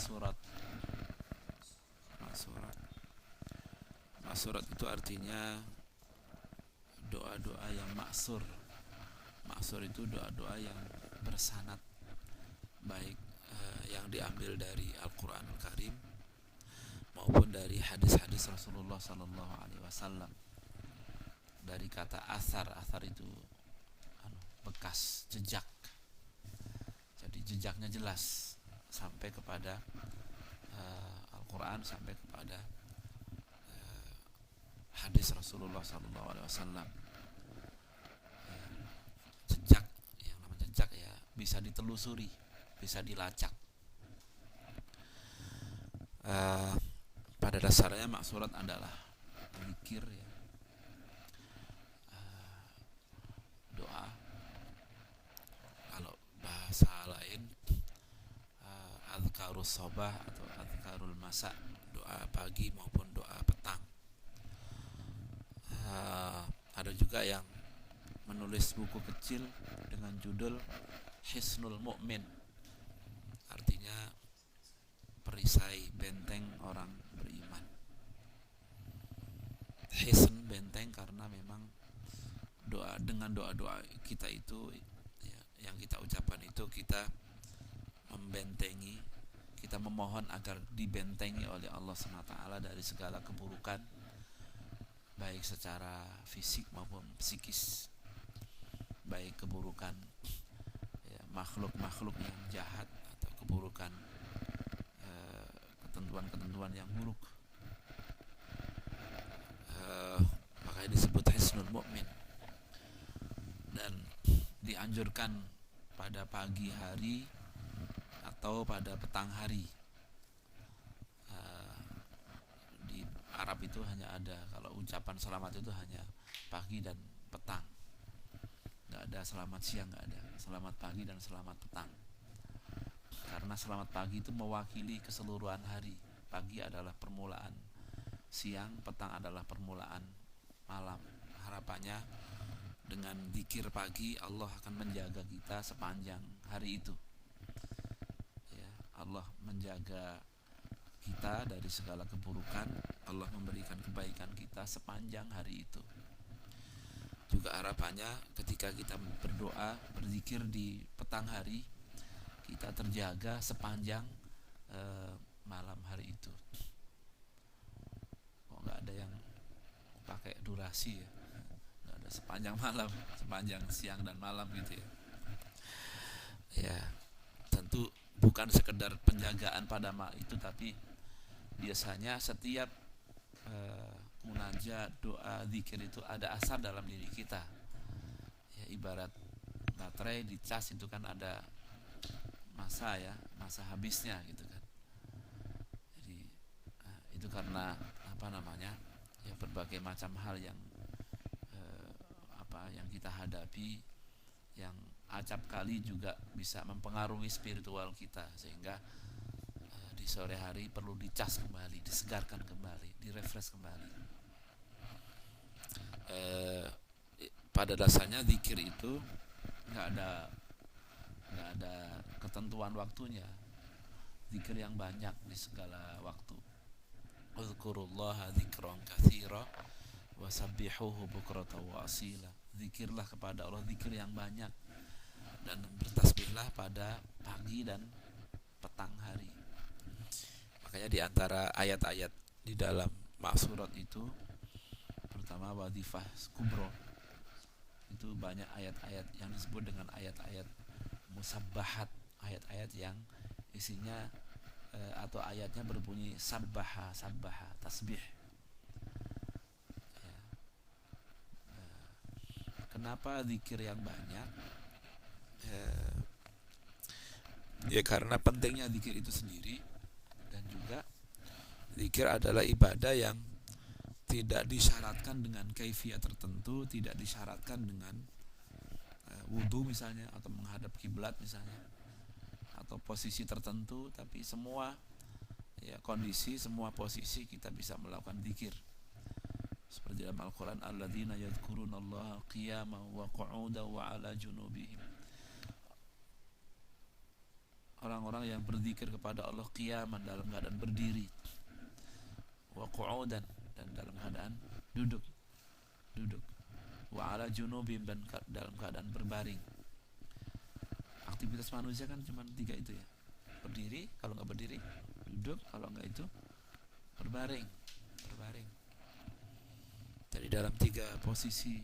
maksurat. Maksurat. Maksurat itu artinya doa-doa yang maksur. Maksur itu doa-doa yang bersanad, baik yang diambil dari Al-Qur'anul Karim maupun dari hadis-hadis Rasulullah sallallahu alaihi wasallam. Dari kata asar, asar itu bekas, jejak. Jadi jejaknya jelas sampai kepada Al-Quran, sampai kepada hadis Rasulullah SAW. Jejak, yang namanya jejak ya bisa ditelusuri, bisa dilacak. Pada dasarnya maksurat adalah zikir ya, doa. Kalau bahasa lain azkarus sabah atau azkarul masa, doa pagi maupun doa petang. Ada juga yang menulis buku kecil dengan judul Hisnul Mu'min, artinya perisai, benteng orang beriman. Hisn, benteng, karena memang doa, dengan doa-doa kita itu ya, yang kita ucapkan itu kita membentengi, kita memohon agar dibentengi oleh Allah SWT dari segala keburukan, baik secara fisik maupun psikis, baik keburukan ya, makhluk-makhluk yang jahat atau keburukan ketentuan-ketentuan yang buruk. Makanya disebut Hisnul Mu'min, dan dianjurkan pada pagi hari atau pada petang hari. Di Arab itu hanya ada, kalau ucapan selamat itu hanya pagi dan petang, nggak ada selamat siang, nggak ada selamat pagi dan selamat petang, karena selamat pagi itu mewakili keseluruhan hari. Pagi adalah permulaan siang, petang adalah permulaan malam. Harapannya dengan zikir pagi Allah akan menjaga kita sepanjang hari itu ya, Allah menjaga kita dari segala keburukan, Allah memberikan kebaikan kita sepanjang hari itu. Juga harapannya ketika kita berdoa, berzikir di petang hari, kita terjaga sepanjang malam hari itu. Kok nggak ada yang pakai durasi ya, nggak ada sepanjang malam, sepanjang siang dan malam gitu ya. Ya tentu bukan sekedar penjagaan pada itu, tapi biasanya setiap munajat, doa, zikir itu ada asar dalam diri kita ya, ibarat baterai dicas itu kan ada masa ya, masa habisnya gitu kan. Jadi itu karena apa namanya ya, berbagai macam hal yang yang kita hadapi, yang acap kali juga bisa mempengaruhi spiritual kita, sehingga di sore hari perlu dicas kembali, disegarkan kembali, direfresh kembali. Pada dasarnya zikir itu nggak ada ketentuan waktunya. Zikir yang banyak di segala waktu. Uzkurullaha dzikran katsira wasabbihuhu bukratan wa asila. Zikirlah kepada Allah zikir yang banyak, dan bertasbihlah pada pagi dan petang hari. Makanya di antara ayat-ayat di dalam maksurat itu, terutama wadhifah kubro, itu banyak ayat-ayat yang disebut dengan ayat-ayat musabbahat, ayat-ayat yang isinya atau ayatnya berbunyi sabbaha, tasbih. Kenapa zikir yang banyak? Ya karena pentingnya zikir itu sendiri, dan juga zikir adalah ibadah yang tidak disyaratkan dengan kaifiyah tertentu, tidak disyaratkan dengan wudu misalnya, atau menghadap kiblat misalnya, atau posisi tertentu, tapi semua ya kondisi, semua posisi kita bisa melakukan zikir. Seperti dalam Al-Quran, alladzina yadhkurunallaha qiyaman wa qu'udan wa ala junubihim. orang-orang yang berzikir kepada Allah qiyaman, dalam keadaan berdiri, wa qu'udan, dan dalam keadaan duduk, wa ala junubim, dan dalam keadaan berbaring. Aktivitas manusia kan cuma 3 itu ya, berdiri, kalau nggak berdiri duduk, kalau nggak itu berbaring. Jadi dalam 3 posisi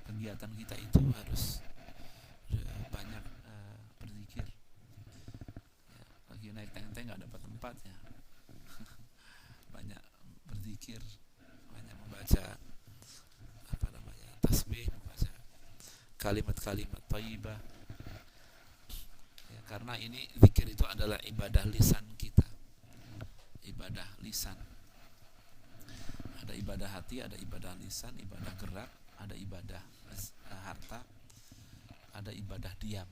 kegiatan kita itu harus banyak berzikir ya. Lagi naik tenteng nggak dapat tempat ya, banyak berzikir, banyak membaca tasbih, membaca kalimat-kalimat thayyibah ya, karena ini zikir itu adalah ibadah lisan kita, ibadah lisan. Ada ibadah hati, ada ibadah lisan, ibadah gerak, ada ibadah harta, ada ibadah diam.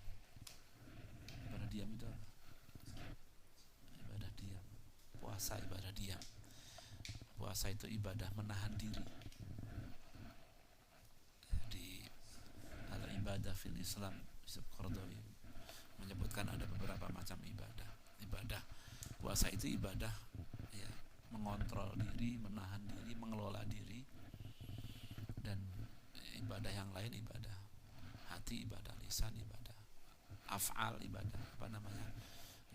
Ibadah diam itu apa? Ibadah diam. Puasa ibadah diam. Puasa itu ibadah menahan diri. Di al-ibadah fil Islam, Yusuf Qaradawi menyebutkan ada beberapa macam ibadah. Ibadah puasa itu ibadah ya, mengontrol diri, menahan diri, mengelola diri. Dan ibadah yang lain ibadah hati, ibadah lisan, ibadah af'al, ibadah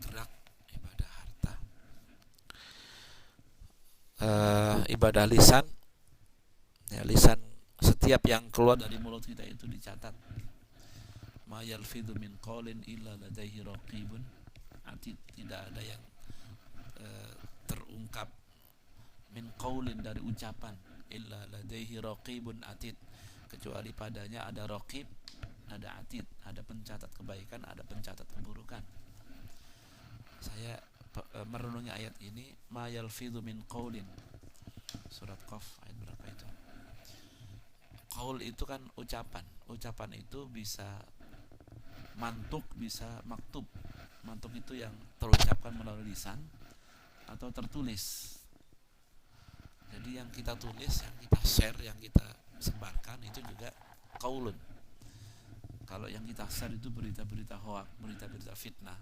gerak, ibadah harta. Ibadah lisan ya, lisan, setiap yang keluar dari mulut kita itu dicatat. Ma yalfidhu min qaulin illa ladaihi raqibun atid. Tidak ada yang terungkap min qaulin, dari ucapan, illa ladaihi raqibun atid, kecuali padanya ada raqib, ada atid, ada pencatat kebaikan, ada pencatat keburukan. Saya merenungi ayat ini, ma yalfidhu min qaulin, surat Qaf ayat berapa itu? Qaul itu kan ucapan. Ucapan itu bisa mantuk, bisa maktub. Mantuk itu yang terucapkan melalui lisan atau tertulis. Jadi yang kita tulis, yang kita share, yang kita sebarkan itu juga qaulun. Kalau yang kita share itu berita-berita hoak, berita-berita fitnah,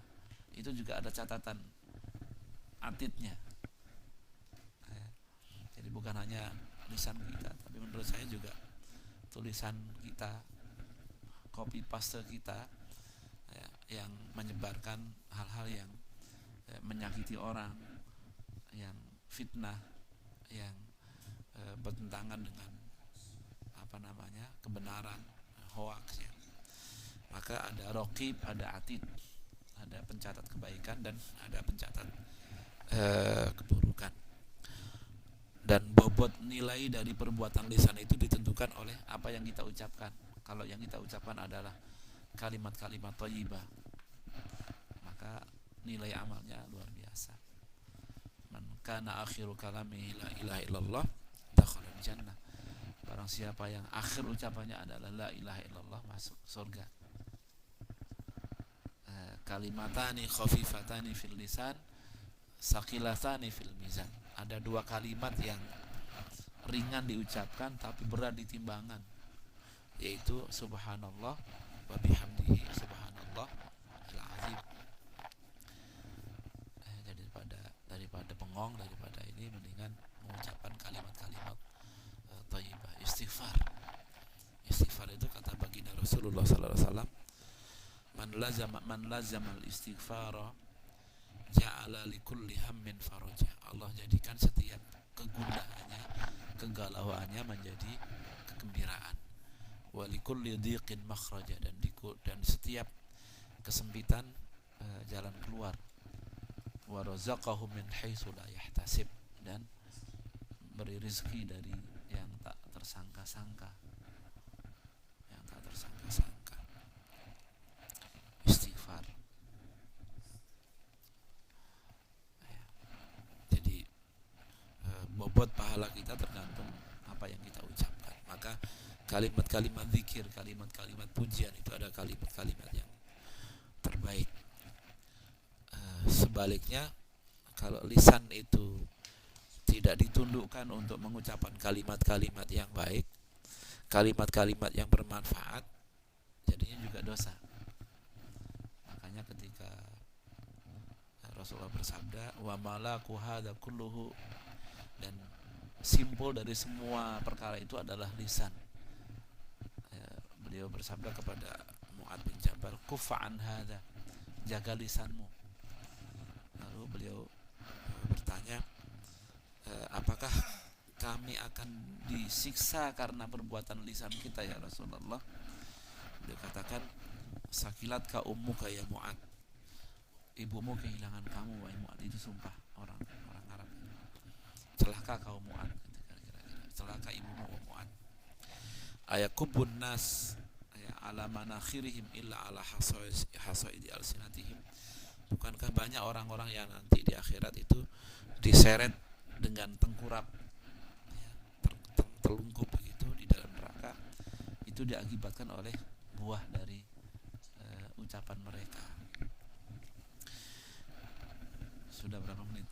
itu juga ada catatan atidnya. Jadi bukan hanya lisan kita, tapi menurut saya juga tulisan kita, copy paste kita ya, yang menyebarkan hal-hal yang menyakiti orang, yang fitnah, yang bertentangan dengan kebenaran, hoax ya. Maka ada raqib, ada atid, ada pencatat kebaikan dan ada pencatat keburukan. Dan bobot nilai dari perbuatan lisan itu ditentukan oleh apa yang kita ucapkan. Kalau yang kita ucapkan adalah kalimat-kalimat thayyibah, maka nilai amalnya luar biasa. Man kana akhiru kalami la ilaha illallah dakhala jannah. Barang siapa yang akhir ucapannya adalah la ilaha illallah, masuk surga. Kalimatani khafifatani fil lisan, saqilatani fil mizan. Ada 2 kalimat yang ringan diucapkan tapi berat di timbangan, yaitu subhanallah wa bihamdihi subhanallah al-azim. Jadi daripada bengong, daripada ini, mendingan mengucapkan kalimat-kalimat thayyibah. Istighfar itu kata baginda Rasulullah sallallahu alaihi wasallam, man lazama al-istighfara ja'ala likulli hammin faraja. Allah jadikan setiap kegundahannya, kegalauannya menjadi kegembiraan. Wa likulli dhiqin makhraja, dan setiap kesempitan jalan keluar. Wa razaqahu min haitsu la yahtasib, dan beri rezeki dari yang tak tersangka-sangka. Istighfar. Jadi bobot pahala kita tergantung apa yang kita ucapkan. Maka kalimat-kalimat zikir, kalimat-kalimat pujian itu ada kalimat-kalimat yang terbaik. Sebaliknya, kalau lisan itu tidak ditundukkan untuk mengucapkan kalimat-kalimat yang baik, kalimat-kalimat yang bermanfaat, jadinya juga dosa. Makanya ketika Rasulullah bersabda, wa malaku hadza kulluhu, dan simpul dari semua perkara itu adalah lisan. Beliau bersabda kepada Mu'adz bin Jabal, kufa'an hadza, jaga lisanmu. Lalu beliau bertanya, apakah kami akan disiksa karena perbuatan lisan kita ya Rasulullah? Beliau katakan, sakilat ka ummuka ya Mu'adz, ibumu kehilangan kamu wahai Mu'adz. Itu sumpah orang Arab. Celaka kau Mu'adz, celaka ibumu Mu'adz. Ayakubun nas ala manakhirihim illa ala hasaidi alsinatihim. Bukankah banyak orang-orang yang nanti di akhirat itu diseret dengan tengkurap, terlungkup begitu di dalam neraka, itu diakibatkan oleh buah dari ucapan mereka. Sudah berapa menit?